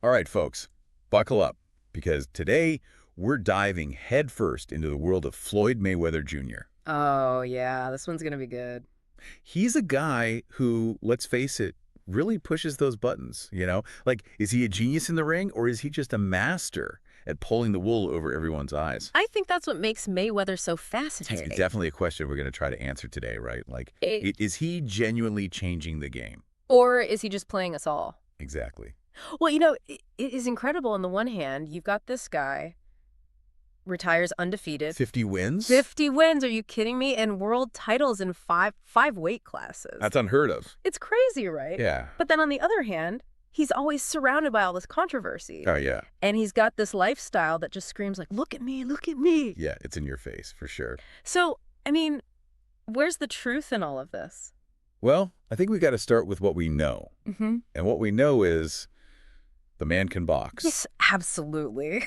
All right, folks, buckle up, because today we're diving headfirst into the world of Floyd Mayweather Jr. Oh, yeah, this one's gonna be good. He's a guy who, let's face it, really pushes those buttons, you know? Like, is he a genius in the ring, or is he just a master at pulling the wool over everyone's eyes? I think that's what makes Mayweather so It's fascinating. definitely a question we're going to try to answer today, right? Like, It, is he genuinely changing the game? or is he just playing us all? Exactly. Well, it is incredible. On the one hand, you've got this guy, retires undefeated. 50 wins? 50 wins, are you kidding me? And world titles in five weight classes. That's unheard of. It's crazy, right? Yeah. But then on the other hand, he's always surrounded by all this controversy. Oh, yeah. And he's got this lifestyle that just screams like, look at me, look at me. Yeah, it's in your face, for sure. So, I mean, where's the truth in all of this? Well, I think we got to start with what we know. Mm-hmm. And what we know is the man can box. Yes, absolutely.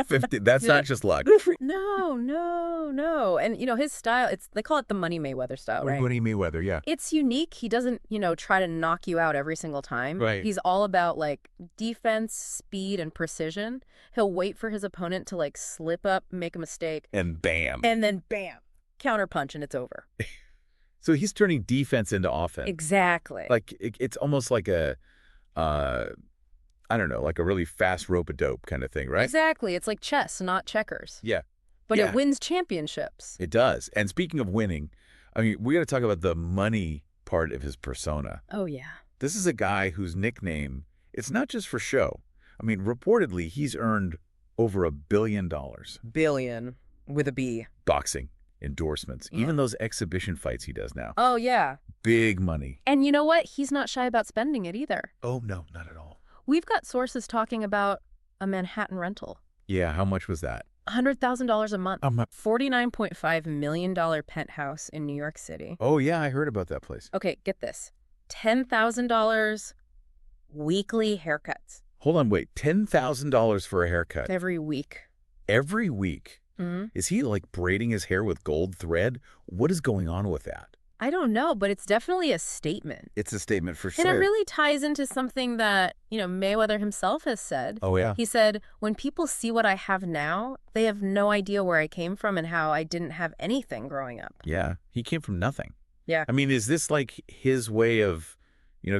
50, that's not just luck. No, no, no. And, his style, they call it the Money Mayweather style, right? Money Mayweather, yeah. It's unique. He doesn't, try to knock you out every single time. Right. He's all about, like, defense, speed, and precision. He'll wait for his opponent to, like, slip up, make a mistake. And bam. And then, bam, counterpunch, and it's over. So he's turning defense into offense. Exactly. Like, it's almost like a, I don't know, like a really fast rope-a-dope kind of thing, right? Exactly. It's like chess, not checkers. Yeah. But Yeah. it wins championships. It does. And speaking of winning, I mean, we got to talk about the money part of his persona. Oh, yeah. This is a guy whose nickname, it's not just for show. I mean, reportedly, he's earned over $1 billion. Billion with a B. Boxing, endorsements, Yeah. even those exhibition fights he does now. Oh, yeah. Big money. And you know what? He's not shy about spending it either. Oh, no, not at all. We've got sources talking about a Manhattan rental. Yeah, how much was that? $100,000 a month. A month. $49.5 million penthouse in New York City. Oh, yeah, I heard about that place. Okay, get this. $10,000 weekly haircuts Hold on, wait. $10,000 for a haircut every week. every week. Mm-hmm. Is he like braiding his hair with gold thread? What is going on with that? I don't know, but it's definitely a statement. It's a statement for And sure. it really ties into something that, Mayweather himself has said. Oh, yeah. He said, when people see what I have now, they have no idea where I came from and how I didn't have anything growing up. Yeah, he came from nothing. Yeah. I mean, is this like his way of,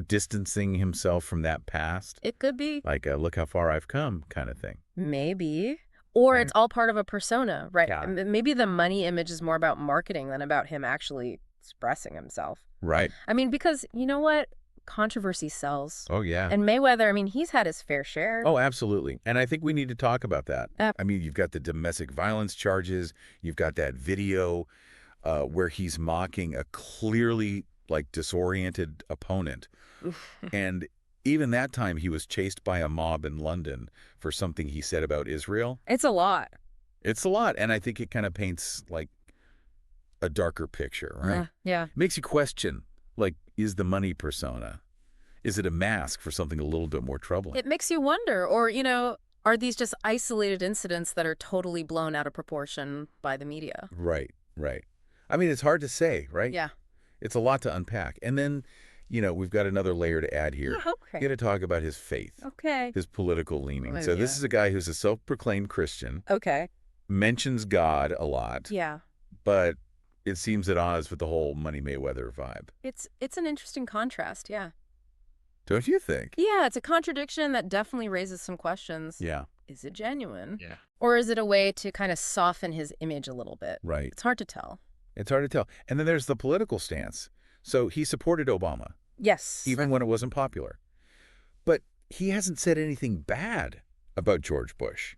distancing himself from that past? It could be. Like a look how far I've come kind of thing. Maybe. Or Right. it's all part of a persona, right? Yeah. Maybe the money image is more about marketing than about him actually expressing himself. Right. I mean, because you know what? Controversy sells. Oh, yeah. And Mayweather, I mean, he's had his fair share. Oh, absolutely. And I think we need to talk about that. Yep. I mean, you've got the domestic violence charges. You've got that video where he's mocking a clearly like disoriented opponent. And even that time he was chased by a mob in London for something he said about Israel. It's a lot. It's a lot. And I think it kind of paints like a darker picture, right? Yeah. Makes you question, like, is the money persona? Is it a mask for something a little bit more troubling? It makes you wonder, or, are these just isolated incidents that are totally blown out of proportion by the media? Right, right. I mean, it's hard to say, right? Yeah. It's a lot to unpack. And then, we've got another layer to add here. Okay. We got to talk about his faith, Okay. his political leaning. Oh, So this yeah. is a guy who's a self-proclaimed Christian, Okay. mentions God a lot, Yeah. but it seems at odds with the whole Money Mayweather vibe. It's an interesting contrast, yeah. Don't you think? Yeah, it's a contradiction that definitely raises some questions. Yeah, Is it genuine? Yeah. Or is it a way to kind of soften his image a little bit? right. It's hard to tell. It's hard to tell. And then there's the political stance. So he supported Obama, Yes. even when it wasn't popular. But he hasn't said anything bad about George Bush.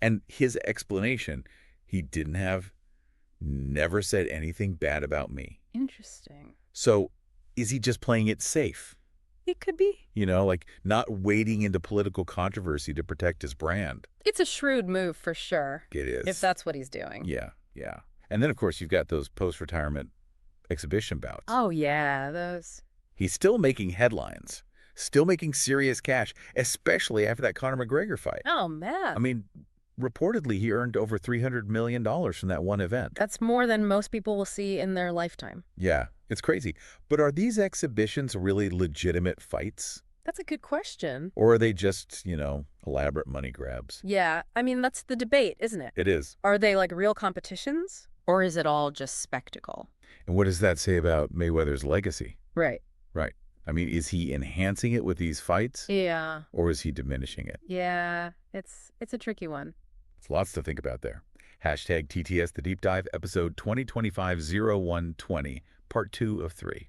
And his explanation, he never said anything bad about me. Interesting. So is he just playing it safe? It could be. Like not wading into political controversy to protect his brand. It's a shrewd move for sure. It is. If that's what he's doing. Yeah, yeah. And then, of course, you've got those post-retirement exhibition bouts. Oh, yeah, those. He's still making headlines, still making serious cash, especially after that Conor McGregor fight. Oh, man. I mean, reportedly, he earned over $300 million from that one event. That's more than most people will see in their lifetime. Yeah, it's crazy. But are these exhibitions really legitimate fights? That's a good question. Or are they just, elaborate money grabs? Yeah, I mean, that's the debate, isn't it? It is. Are they like real competitions? Or is it all just spectacle? And what does that say about Mayweather's legacy? Right. Right. I mean, is he enhancing it with these fights? Yeah. Or is he diminishing it? Yeah, it's a tricky one. It's lots to think about there. Hashtag TTS The Deep Dive, episode 2025-0120, part 2 of 3.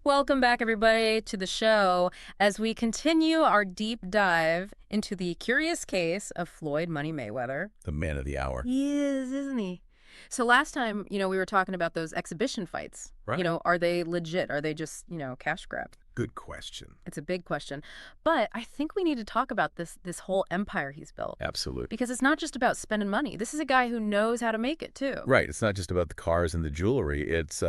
Welcome back, everybody, to the show as we continue our deep dive into the curious case of Floyd "Money" Mayweather. The man of the hour. He is, isn't he? So last time, we were talking about those exhibition fights. Right. Are they legit? Are they just, cash grabs? Good question. It's a big question. But I think we need to talk about this whole empire he's built. Absolutely. Because it's not just about spending money. This is a guy who knows how to make it, too. Right. It's not just about the cars and the jewelry. It's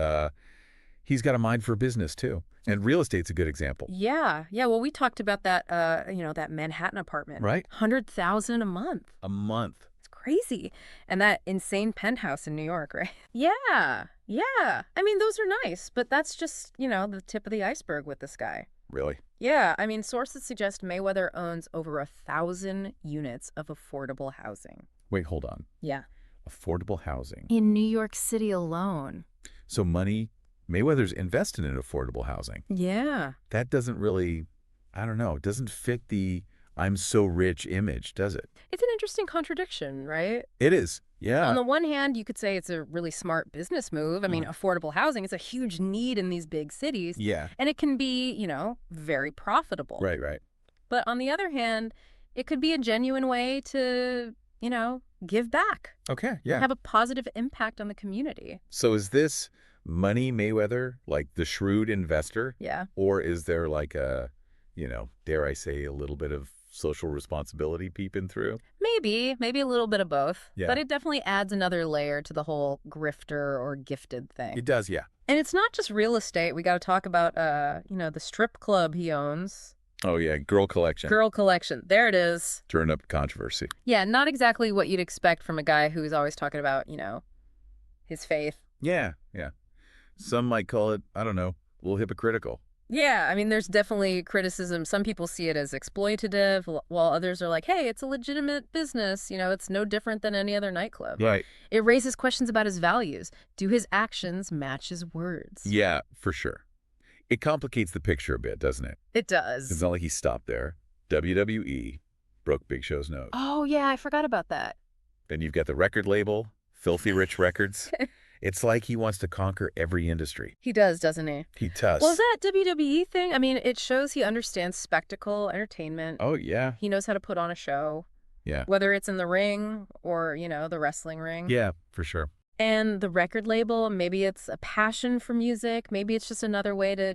he's got a mind for business, too. And real estate's a good example. Yeah. Yeah. Well, we talked about that, that Manhattan apartment. Right. $100,000 a month. A month. It's crazy. And that insane penthouse in New York, right? Yeah. Yeah. I mean, those are nice, but that's just, the tip of the iceberg with this guy. Really? Yeah. I mean, sources suggest Mayweather owns over 1,000 units of affordable housing. Wait, hold on. Yeah. Affordable housing. In New York City alone. So Mayweather's invested in affordable housing. Yeah. That doesn't really, I don't know, it doesn't fit the I'm so rich image, does it? It's an interesting contradiction, right? It is. Yeah. On the one hand, you could say it's a really smart business move. I mean, affordable housing is a huge need in these big cities. Yeah. And it can be, very profitable. Right, right. But on the other hand, it could be a genuine way to, give back. Okay, yeah. Have a positive impact on the community. So is this Money Mayweather, like the shrewd investor? Yeah. Or is there like a, dare I say, a little bit of social responsibility peeping through? Maybe a little bit of both. Yeah. But it definitely adds another layer to the whole grifter or gifted thing. It does, yeah. And it's not just real estate. We got to talk about, the strip club he owns. Oh, yeah, girl collection. Girl collection. There it is. Turn up controversy. Yeah, not exactly what you'd expect from a guy who's always talking about, his faith. Yeah, yeah. Some might call it, I don't know, a little hypocritical. Yeah, I mean, there's definitely criticism. Some people see it as exploitative, while others are like, hey, it's a legitimate business. It's no different than any other nightclub. Right. It raises questions about his values. Do his actions match his words? Yeah, for sure. It complicates the picture a bit, doesn't it? It does. It's not like he stopped there. WWE broke Big Show's nose. Oh, yeah, I forgot about that. Then you've got the record label, Filthy Rich Records. It's like he wants to conquer every industry. He does, doesn't he? He does. Well, that WWE thing, I mean, it shows he understands spectacle, entertainment. Oh, yeah. He knows how to put on a show. Yeah. Whether it's in the ring or, the wrestling ring. Yeah, for sure. And the record label, maybe it's a passion for music. Maybe it's just another way to,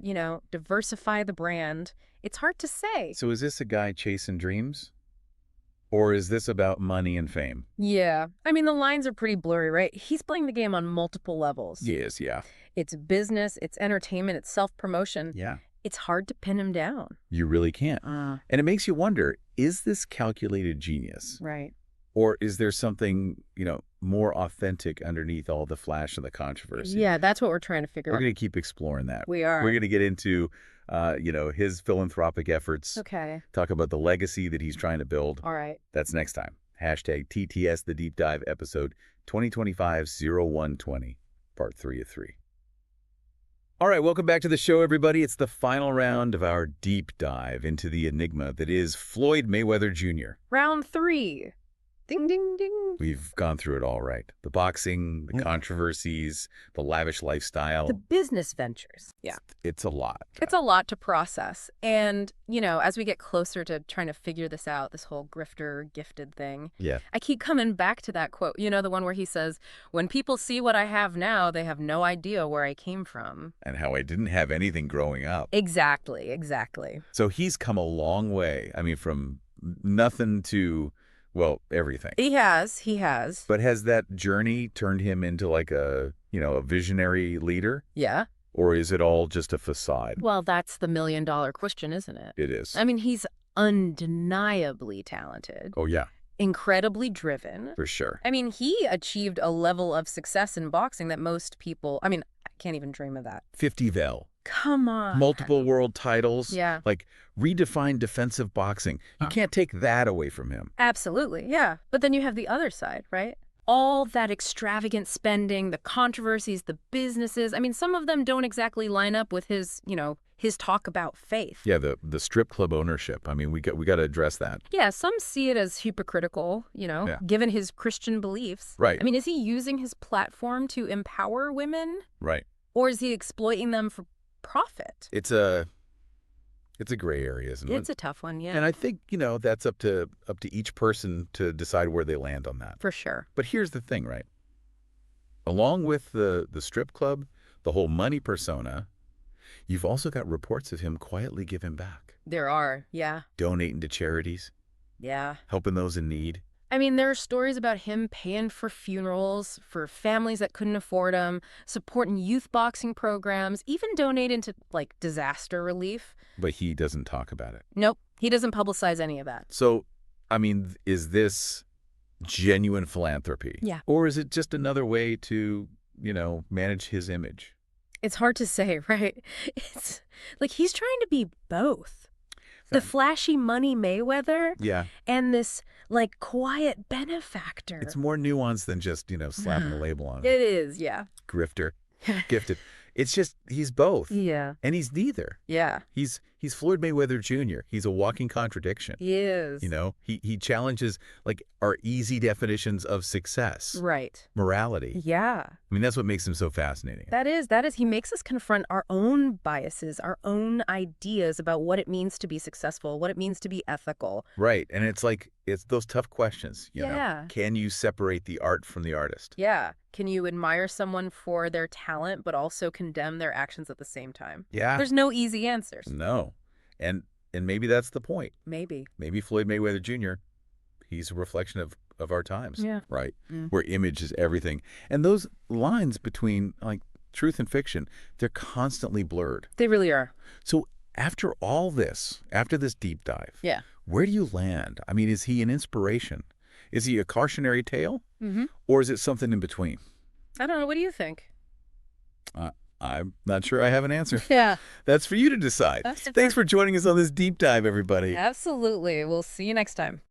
diversify the brand. It's hard to say. So is this a guy chasing dreams? Or is this about money and fame? Yeah. I mean, the lines are pretty blurry, right? He's playing the game on multiple levels. Yes, yeah. It's business, it's entertainment, it's self-promotion. Yeah. It's hard to pin him down. You really can't. And it makes you wonder, is this calculated genius? Right. Or is there something, more authentic underneath all the flash and the controversy? Yeah, that's what we're trying to figure out. We're going to keep exploring that. We are. We're going to get into, his philanthropic efforts. Okay. Talk about the legacy that he's trying to build. All right. That's next time. Hashtag TTS The Deep Dive, episode 2025-0120, part 3 of 3. All right, welcome back to the show, everybody. It's the final round of our deep dive into the enigma that is Floyd Mayweather Jr. Round 3. Ding, ding, ding. We've gone through it all, right? The boxing, the controversies, the lavish lifestyle. The business ventures. Yeah. It's a lot. It's a lot to process. And, as we get closer to trying to figure this out, this whole grifter, gifted thing, Yeah. I keep coming back to that quote, the one where he says, when people see what I have now, they have no idea where I came from. And how I didn't have anything growing up. Exactly, exactly. So he's come a long way. I mean, from nothing to, well, everything. He has. But has that journey turned him into like a visionary leader? Yeah. Or is it all just a facade? Well, that's the million-dollar question, isn't it? It is. I mean, he's undeniably talented. Oh, yeah. Incredibly driven. For sure. I mean, he achieved a level of success in boxing that most people, I can't even dream of that. 50 vel. Come on. Multiple world titles. Yeah. Like, redefined defensive boxing. You can't take that away from him. Absolutely, yeah. But then you have the other side, right? All that extravagant spending, the controversies, the businesses. I mean, some of them don't exactly line up with his, his talk about faith. Yeah, the strip club ownership. I mean, we got to address that. Yeah, some see it as hypocritical, given his Christian beliefs. Right. I mean, is he using his platform to empower women? Right. Or is he exploiting them for profit? It's a gray area, isn't it? It's a tough one, yeah. And I think, that's up to each person to decide where they land on that. For sure. But here's the thing, right? Along with the strip club, the whole money persona, you've also got reports of him quietly giving back. There are, yeah. Donating to charities. Yeah. Helping those in need. I mean, there are stories about him paying for funerals for families that couldn't afford them, supporting youth boxing programs, even donating to, disaster relief. But he doesn't talk about it. Nope, he doesn't publicize any of that. So, I mean, is this genuine philanthropy? Yeah. Or is it just another way to, manage his image? It's hard to say, right? It's like he's trying to be both. The flashy money Mayweather and this, quiet benefactor. It's more nuanced than just, slapping a label on it. It is, yeah. Grifter. Gifted. It's just, he's both. Yeah. And he's neither. Yeah. He's Floyd Mayweather Jr. He's a walking contradiction. He is. He challenges, our easy definitions of success. Right. Morality. Yeah. I mean, that's what makes him so fascinating. That is. He makes us confront our own biases, our own ideas about what it means to be successful, what it means to be ethical. Right. And it's those tough questions, Yeah. Can you separate the art from the artist? Yeah. Can you admire someone for their talent, but also condemn their actions at the same time? Yeah. There's no easy answers. No. And maybe that's the point. Maybe. Maybe Floyd Mayweather Jr., he's a reflection of our times. Yeah. Right. Where image is everything. And those lines between, truth and fiction, they're constantly blurred. They really are. So after all this, after this deep dive, yeah, where do you land? I mean, is he an inspiration? Is he a cautionary tale? Mm-hmm. Or is it something in between? I don't know. What do you think? I'm not sure I have an answer. Yeah. That's for you to decide. Thanks for joining us on this deep dive, everybody. Absolutely. We'll see you next time.